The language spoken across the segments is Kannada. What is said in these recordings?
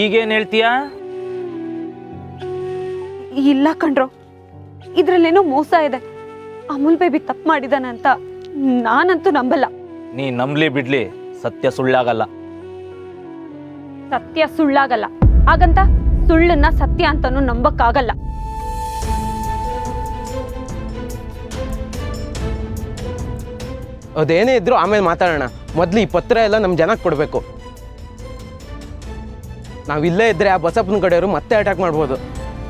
ಈಗೇನು ಹೇಳ್ತೀಯಾ? ಇಲ್ಲ ಕಣ್ರೋ, ಇದ್ರಲ್ಲೇನೋ ಮೋಸ ಇದೆ. ಅಮೂಲ್ ಬೇಬಿ ತಪ್ಪು ಮಾಡಿದಾನೆ ಅಂತ ನಾನಂತೂ ನಂಬಲ್ಲ. ನೀ ನಂಬ್ಲಿ ಬಿಡ್ಲಿ, ಸತ್ಯ ಸುಳ್ಳಾಗಲ್ಲ. ಸತ್ಯ ಸುಳ್ಳಾಗಲ್ಲ, ಹಾಗಂತ ಸುಳ್ಳನ್ನ ಸತ್ಯ ಅಂತಾನು ನಂಬಕ್ಕಾಗಲ್ಲ. ಅದೇನೇ ಇದ್ರು ಆಮೇಲೆ ಮಾತಾಡೋಣ. ಮೊದಲು ಈ ಪತ್ರ ಎಲ್ಲ ನಮ್ಮ ಜನಕ್ಕೆ ಕೊಡಬೇಕು. ನಾವಿಲ್ಲೇ ಇದ್ದರೆ ಆ ಬಸಪ್ಪನ ಕಡೆಯವರು ಮತ್ತೆ ಅಟ್ಯಾಕ್ ಮಾಡ್ಬೋದು.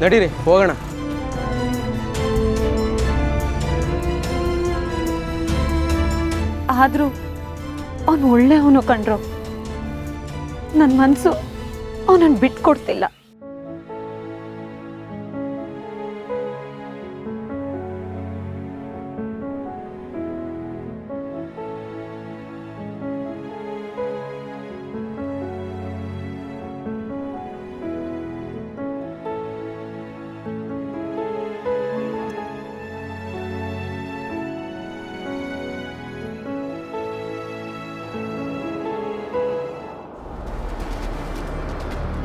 ನಡೀರಿ ಹೋಗೋಣ. ಆದರೂ ಅವನು ಒಳ್ಳೆಯವನು ಕಣ್ರು. ನನ್ನ ಮನಸ್ಸು ಅವನನ್ನು ಬಿಟ್ಕೊಡ್ತಿಲ್ಲ.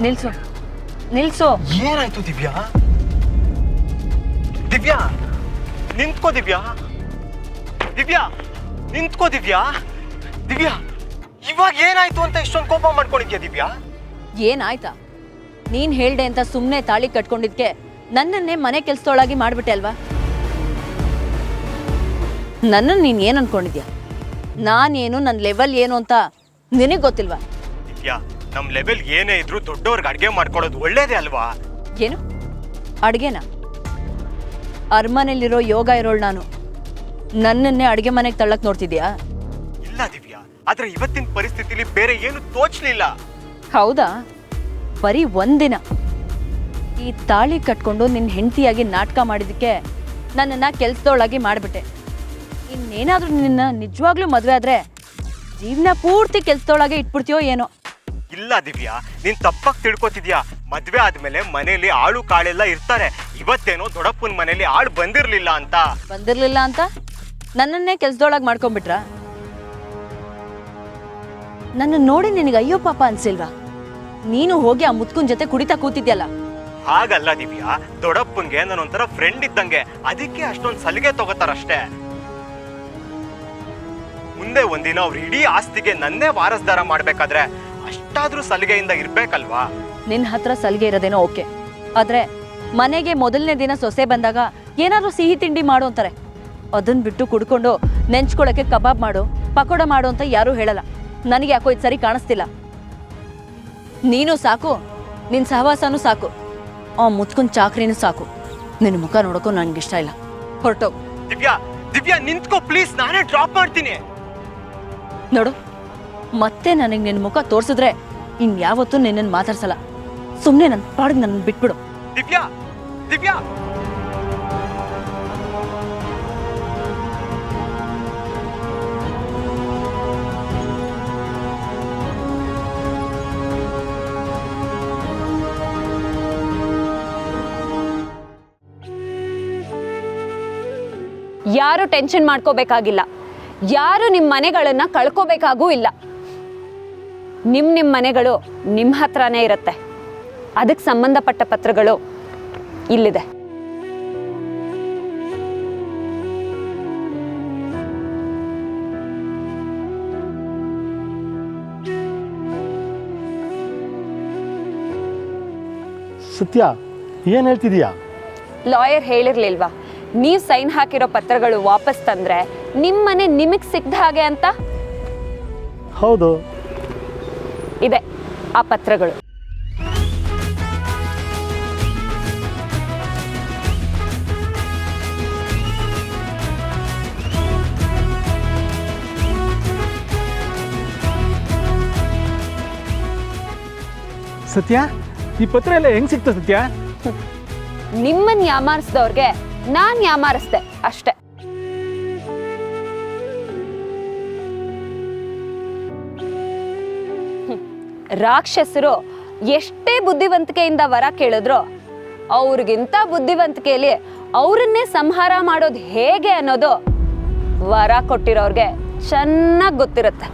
ನಿಲ್ಸು ನಿಲ್ಸು. ಏನಾಯ್ತು ದಿವ್ಯಾ? ದಿವ್ಯಾ ನಿಂತ್ಕೋ. ದಿವ್ಯಾ ದಿವ್ಯಾ ನಿಂತ್ಕೋ. ದಿವ್ಯಾ ದಿವ್ಯಾ ಇವಾಗ ಏನಾಯ್ತು ಅಂತ ಇಷ್ಟೊಂದು ಕೋಪ ಮಾಡ್ಕೊಂಡಿದ್ಯಾ ದಿವ್ಯಾ? ಏನಾಯ್ತಾ? ನೀನ್ ಹೇಳ್ದೆ ಅಂತ ಸುಮ್ಮನೆ ತಾಳಿ ಕಟ್ಕೊಂಡಿದ್ಕೆ ನನ್ನನ್ನೇ ಮನೆ ಕೆಲ್ಸದೊಳಗಿ ಮಾಡ್ಬಿಟ್ಟೆ ಅಲ್ವಾ? ನನ್ನನ್ನು ನೀನ್ ಏನ್ ಅನ್ಕೊಂಡಿದ್ಯಾ? ನಾನೇನು ನನ್ನ ಲೆವೆಲ್ ಏನು ಅಂತ ನಿನಗೆ ಗೊತ್ತಿಲ್ವಾ? ದಿವ್ಯಾ, ನಮ್ ಲೆವೆಲ್ ಏನೇ ಇದ್ರು ದೊಡ್ಡವ್ರಿಗೆ ಅಡ್ಗೆ ಮಾಡ್ಕೊಡೋದು ಒಳ್ಳೇದೇ ಅಲ್ವಾ? ಏನು ಅಡ್ಗೆನಾ? ಅರಮನೆಯಲ್ಲಿರೋ ಯೋಗ ಇರೋಳು ನಾನು. ನನ್ನನ್ನೇ ಅಡ್ಗೆ ಮನೆಗೆ ತಳ್ಳಕ್ ನೋಡ್ತಿದ್ಯಾ? ಇಲ್ಲ ದಿವ್ಯಾ, ಆದ್ರೆ ಇವತ್ತಿನ ಪರಿಸ್ಥಿತಿಲಿ ಬೇರೆ ಏನು ತೋಚ್ಲಿಲ್ಲ. ಹೌದಾ? ಬರೀ ಒಂದಿನ ಈ ತಾಳಿ ಕಟ್ಕೊಂಡು ನಿನ್ನ ಹೆಂಡತಿಯಾಗಿ ನಾಟಕ ಮಾಡಿದಕ್ಕೆ ನನ್ನನ್ನು ಕೆಲ್ಸದೊಳಗೆ ಮಾಡಿಬಿಟ್ಟೆ. ಇನ್ನೇನಾದ್ರೂ ನಿನ್ನ ನಿಜವಾಗ್ಲೂ ಮದುವೆ ಆದ್ರೆ ಜೀವನ ಪೂರ್ತಿ ಕೆಲ್ಸದೊಳಗೆ ಇಟ್ಬಿಡ್ತೀಯೋ ಏನೋ. ಇಲ್ಲ ದಿವ್ಯಾ, ನೀನ್ ತಪ್ಪಾಗಿ ತಿಳ್ಕೊತಿದ್ಯಾ. ಮದ್ವೆ ಆದ್ಮೇಲೆ ಮನೇಲಿ ಆಳು ಕಾಳೆಲ್ಲ ಇರ್ತಾರೆ. ಇವತ್ತೇನೋ ದೊಡ್ಡಪ್ಪನ ಮನೇಲಿ ಆಳು ಬಂದಿರ್ಲಿಲ್ಲ ಅಂತ. ಬಂದಿರ್ಲಿಲ್ಲ ಅಂತ ನನ್ನನ್ನೇ ಕೆಲ್ಸದೊಳಗೆ ಮಾಡ್ಕೊಂಡ್ಬಿಟ್ರ? ನನ್ನ ನೋಡಿ ನಿನಗೆ ಅಯ್ಯೋ ಪಾಪ ಅನ್ಸಿಲ್ವಾ? ನೀನು ಹೋಗಿ ಆ ಮುತ್ಕುನ್ ಜೊತೆ ಕುಡಿತಾ ಕೂತಿದ್ಯಲ್ಲ. ಹಾಗಲ್ಲ ದಿವ್ಯಾ, ದೊಡ್ಡಪ್ಪನ್ಗೆ ನಾನೊಂಥರ ಫ್ರೆಂಡ್ ಇದ್ದಂಗೆ, ಅದಕ್ಕೆ ಅಷ್ಟೊಂದು ಸಲಿಗೆ ತಗೋತಾರಷ್ಟೇ. ಮುಂದೆ ಒಂದಿನ ಅವ್ರ ಇಡೀ ಆಸ್ತಿಗೆ ನನ್ನೇ ವಾರಸ್ದಾರ ಮಾಡ್ಬೇಕಾದ್ರೆ ಅಷ್ಟಾದ್ರೂ ಸಲಿಗೆಯಿಂದ ಇರ್ಬೇಕಲ್ವಾ? ನಿನ್ನ ಹತ್ರ ಸಲಿಗೆ ಇರೋದೇನೋ ಓಕೆ, ಆದ್ರೆ ಮನೆಗೆ ಮೊದಲನೇ ದಿನ ಸೊಸೆ ಬಂದಾಗ ಏನಾದ್ರೂ ಸಿಹಿ ತಿಂಡಿ ಮಾಡು ಅಂತಾರೆ. ಅದನ್ನ ಬಿಟ್ಟು ಕುಡ್ಕೊಂಡು ನೆಂಚ್ಕೊಳಕ್ಕೆ ಕಬಾಬ್ ಮಾಡು, ಪಕೋಡ ಮಾಡು ಅಂತ ಯಾರೂ ಹೇಳಲ್ಲ. ನನಗೆ ಯಾಕೋ ಇದು ಸರಿ ಕಾಣಿಸ್ತಿಲ್ಲ. ನೀನು ಸಾಕು, ನಿನ್ನ ಸಹವಾಸನೂ ಸಾಕು, ಆ ಮುತ್ಕೊಂಡ್ ಚಾಕ್ರಿನೂ ಸಾಕು. ನಿನ್ನ ಮುಖ ನೋಡೋಕ್ಕೂ ನನ್ಗಿಷ್ಟ ಇಲ್ಲ. ಹೊರಟೋಗು. ದಿವ್ಯಾ ದಿವ್ಯಾ ನಿಂತ್ಕೋ ಪ್ಲೀಸ್, ನಾನೇ ಡ್ರಾಪ್ ಮಾಡ್ತೀನಿ. ನೋಡು, ಮತ್ತೆ ನನಗೆ ನಿನ್ನ ಮುಖ ತೋರಿಸಿದ್ರೆ ಇನ್ಯಾವತ್ತೂ ನಿನ್ನನ್ನು ಮಾತಾಡ್ಸಲ್ಲ. ಸುಮ್ಮನೆ ನನ್ನ ಪಾಡಿಗೆ ನನ್ನ ಬಿಟ್ಬಿಡು. ದಿವ್ಯಾ ದಿವ್ಯಾ ಯಾರು ಟೆನ್ಷನ್ ಮಾಡ್ಕೋಬೇಕಾಗಿಲ್ಲ. ಯಾರು ನಿಮ್ಮ ಮನೆಗಳನ್ನ ಕಳ್ಕೋಬೇಕಾಗೂ ಇಲ್ಲ. ನಿಮ್ಮ ಮನೆಗಳು ನಿಮ್ಮ ಹತ್ರನೇ ಇರುತ್ತೆ. ಅದಕ್ಕೆ ಸಂಬಂಧಪಟ್ಟ ಪತ್ರಗಳು ಇಲ್ಲಿದೆ. ಸತ್ಯ, ಏನು ಹೇಳ್ತಿದೀಯಾ? ಲಾಯರ್ ಹೇಳಿರ್ಲಿಲ್ವಾ, ನೀವು ಸೈನ್ ಹಾಕಿರೋ ಪತ್ರಗಳು ವಾಪಸ್ ತಂದ್ರೆ ನಿಮ್ಮನೆ ನಿಮಗೆ ಸಿಕ್ದ ಹಾಗೆ ಅಂತ? ಹೌದು. ಇದೆ ಆ ಪತ್ರಗಳು. ಸತ್ಯ, ಈ ಪತ್ರ ಎಲ್ಲ ಹೆಂಗ್ ಸಿಕ್ತ ಸತ್ಯ? ನಿಮ್ಮನ್ನ ಯಾಮಾರಿಸಿದವ್ರಿಗೆ ನಾನ್ ಯಾಮಾರಿಸ್ದೆ ಅಷ್ಟೆ. ರಾಕ್ಷಸರು ಎಷ್ಟೇ ಬುದ್ಧಿವಂತಿಕೆಯಿಂದ ವರ ಕೇಳಿದ್ರು ಅವ್ರಿಗಿಂತ ಬುದ್ಧಿವಂತಿಕೆಯಲ್ಲಿ ಅವರನ್ನೇ ಸಂಹಾರ ಮಾಡೋದು ಹೇಗೆ ಅನ್ನೋದು ವರ ಕೊಟ್ಟಿರೋರ್ಗೆ ಚೆನ್ನಾಗಿ ಗೊತ್ತಿರುತ್ತೆ.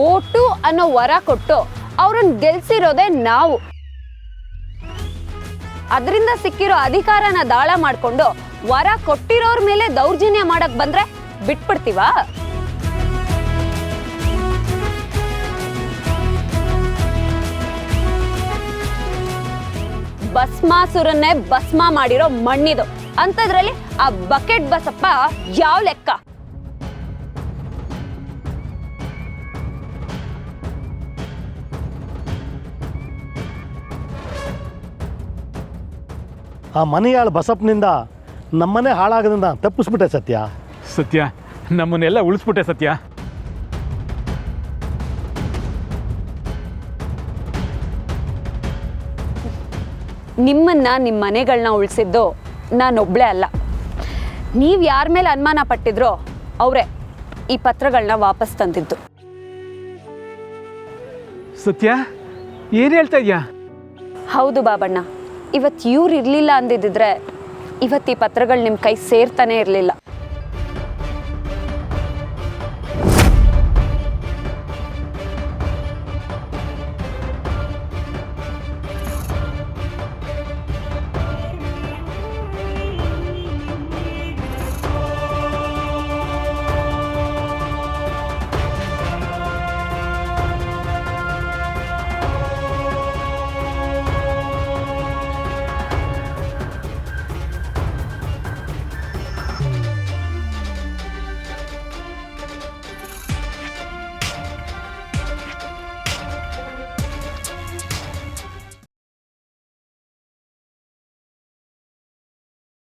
ಓಟು ಅನ್ನೋ ವರ ಕೊಟ್ಟು ಅವ್ರನ್ನ ಗೆಲ್ಸಿರೋದೇ ನಾವು. ಅದರಿಂದ ಸಿಕ್ಕಿರೋ ಅಧಿಕಾರನ ದಾಳ ಮಾಡ್ಕೊಂಡು ವರ ಕೊಟ್ಟಿರೋರ್ ಮೇಲೆ ದೌರ್ಜನ್ಯ ಮಾಡಕ್ ಬಂದ್ರೆ ಬಿಟ್ಬಿಡ್ತೀವಾ? ಭಸ್ಮಾಸುರನ್ನೇ ಭಸ್ಮ ಮಾಡಿರೋ ಮಣ್ಣಿದು ಅಂತದ್ರಲ್ಲಿ ಆ ಬಕೆಟ್ ಬಸಪ್ಪ ಯಾವ ಲೆಕ್ಕ? ಆ ಮನೆಯಾಳ ಬಸಪ್ಪನಿಂದ ನಮ್ಮನೆ ಹಾಳಾಗೋದನ್ನ ತಪ್ಪಿಸ್ಬಿಟ್ಟೆ ಸತ್ಯ. ಸತ್ಯ, ನಮ್ಮನ್ನೆಲ್ಲ ಉಳಿಸ್ಬಿಟ್ಟೆ ಸತ್ಯ. ನಿಮ್ಮನ್ನ ನಿಮ್ಮ ಮನೆಗಳನ್ನ ಉಳಿಸಿದ್ದು ನಾನೊಬ್ಳೆ ಅಲ್ಲ. ನೀವು ಯಾರ ಮೇಲೆ ಅನುಮಾನ ಪಟ್ಟಿದ್ರೋ ಅವರೇ ಈ ಪತ್ರಗಳನ್ನ ವಾಪಸ್ ತಂದಿದ್ದು. ಸತ್ಯ, ಏನು ಹೇಳ್ತಾ ಇದೆಯಾ? ಹೌದು ಬಾಬಣ್ಣ, ಇವತ್ತು ಇವ್ರು ಇರಲಿಲ್ಲ ಅಂದಿದ್ದಿದ್ರೆ ಇವತ್ತು ಈ ಪತ್ರಗಳು ನಿಮ್ಮ ಕೈ ಸೇರ್ತಾನೆ ಇರಲಿಲ್ಲ.